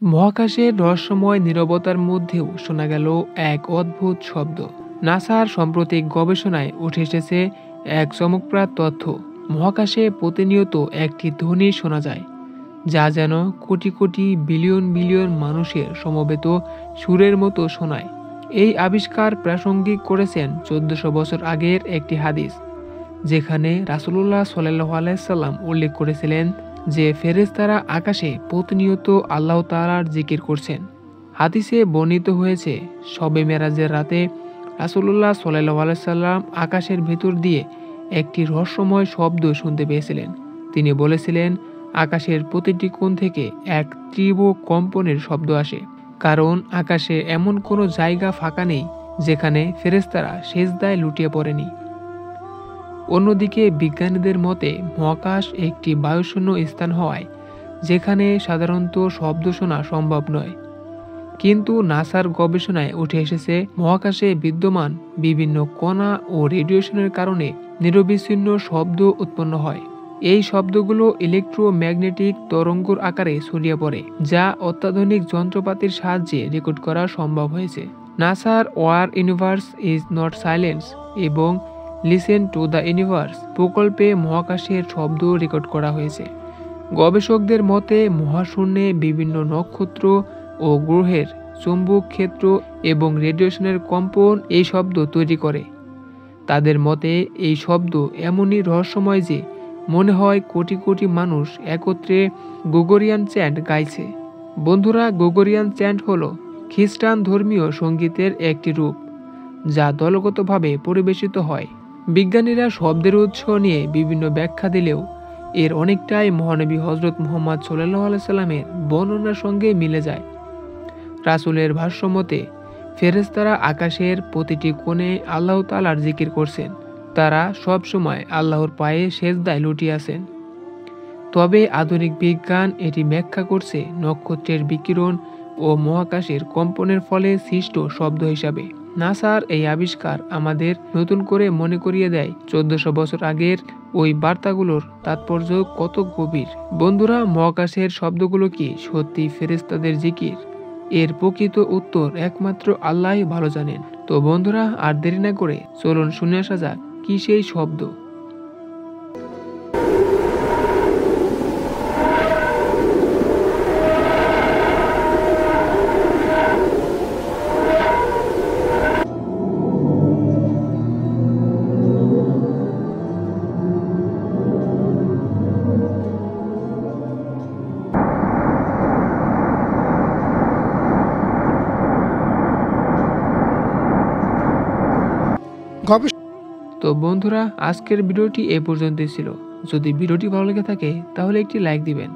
মহাকাশের রহস্যময় নীরবতার মধ্যেও শোনা গেল এক অদ্ভুত শব্দ। নাসার সাম্প্রতিক গবেষণায় উঠে এসেছে এক চমকপ্রদ তথ্য। মহাকাশে প্রতিনিয়ত একটি ধ্বনি শোনা যায়, যা যেন কোটি কোটি বিলিয়ন বিলিয়ন মানুষের সমবেত সুরের মতো শোনায়। এই আবিষ্কার প্রাসঙ্গিক করেছেন 1400 বছর আগের একটি হাদিস, যেখানে রাসূলুল্লাহ সাল্লাল্লাহু আলাইহি সাল্লাম উল্লেখ করেছিলেন যে ফেরেশতারা আকাশে প্রতিনিয়ত আল্লাহ তাআলার জিকির করছেন। হাদিসে বর্ণিত হয়েছে, শবে মেরাজের রাতে রাসূলুল্লাহ সাল্লাল্লাহু আলাইহি সাল্লাম আকাশের ভেতর দিয়ে একটি রহস্যময় শব্দ শুনতে পেয়েছিলেন। তিনি বলেছিলেন, আকাশের প্রতিটি কোণ থেকে এক তীব্র কম্পনের শব্দ আসে, কারণ আকাশে এমন কোনো জায়গা ফাঁকা নেই যেখানে ফেরেশতারা সেজদায় লুটিয়ে পড়েনি। অন্যদিকে বিজ্ঞানীদের মতে মহাকাশ একটি বায়ুশূন্য স্থান হওয়ায় যেখানে সাধারণত শব্দ শোনা সম্ভব নয়। কিন্তু নাসার গবেষণায় উঠে এসেছে, মহাকাশে বিদ্যমান বিভিন্ন কণা ও রেডিয়েশনের কারণে নিরবিচ্ছিন্ন শব্দ উৎপন্ন হয়। এই শব্দগুলো ইলেকট্রোম্যাগনেটিক তরঙ্গর আকারে ছড়িয়ে পড়ে, যা অত্যাধুনিক যন্ত্রপাতির সাহায্যে রেকর্ড করা সম্ভব হয়েছে। নাসার our universe is not silence এবং লিসেন টু দ্য ইউনিভার্স প্রকল্পে মহাকাশের শব্দ রেকর্ড করা হয়েছে। গবেষকদের মতে মহাশূন্যে বিভিন্ন নক্ষত্র ও গ্রহের চৌম্বক ক্ষেত্র এবং রেডিয়েশনের কম্পন এই শব্দ তৈরি করে। তাদের মতে এই শব্দ এমনই রহস্যময় যে মনে হয় কোটি কোটি মানুষ একত্রে গ্রেগরিয়ান চ্যান্ট গাইছে। বন্ধুরা, গ্রেগরিয়ান চ্যান্ট হলো খ্রিস্টান ধর্মীয় সঙ্গীতের একটি রূপ, যা দলগতভাবে পরিবেশিত হয়। বিজ্ঞানীরা শব্দের উৎস নিয়ে বিভিন্ন ব্যাখ্যা দিলেও এর অনেকটাই মহানবী হযরত মুহাম্মদ সাল্লাল্লাহু আলাইহি সাল্লামের বর্ণনার সঙ্গে মিলে যায়। রাসূলের ভাষ্যমতে ফেরেশতারা আকাশের প্রতিটি কোণে আল্লাহ তাআলার জিকির করছেন। তারা সব সময় আল্লাহর পায়ে সেজদায় লুটিয়ে আছেন। তবে আধুনিক বিজ্ঞান এটি ব্যাখ্যা করছে নক্ষত্রের বিকিরণ ও মহাকাশের কম্পনের ফলে সৃষ্ট শব্দ হিসাবে। নাসার এই আবিষ্কার আমাদের নতুন করে মনে করিয়ে দেয় 1400 বছর আগের ওই বার্তাগুলোর তাৎপর্য কত গভীর। বন্ধুরা, মহাকাশের শব্দগুলো কি সত্যি ফেরেশতাদের জিকির? এর প্রকৃত উত্তর একমাত্র আল্লাহই ভালো জানেন। তো বন্ধুরা, আর দেরি না করে চলুন শুনে আসা যাক কি সেই শব্দ। তো বন্ধুরা, আজকের ভিডিওটি এ পর্যন্তই ছিল। যদি ভিডিওটি ভালো লেগে থাকে তাহলে একটি লাইক দিবেন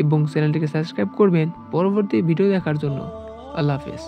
এবং চ্যানেলটিকে সাবস্ক্রাইব করবেন পরবর্তী ভিডিও দেখার জন্য। আল্লাহ হাফেজ।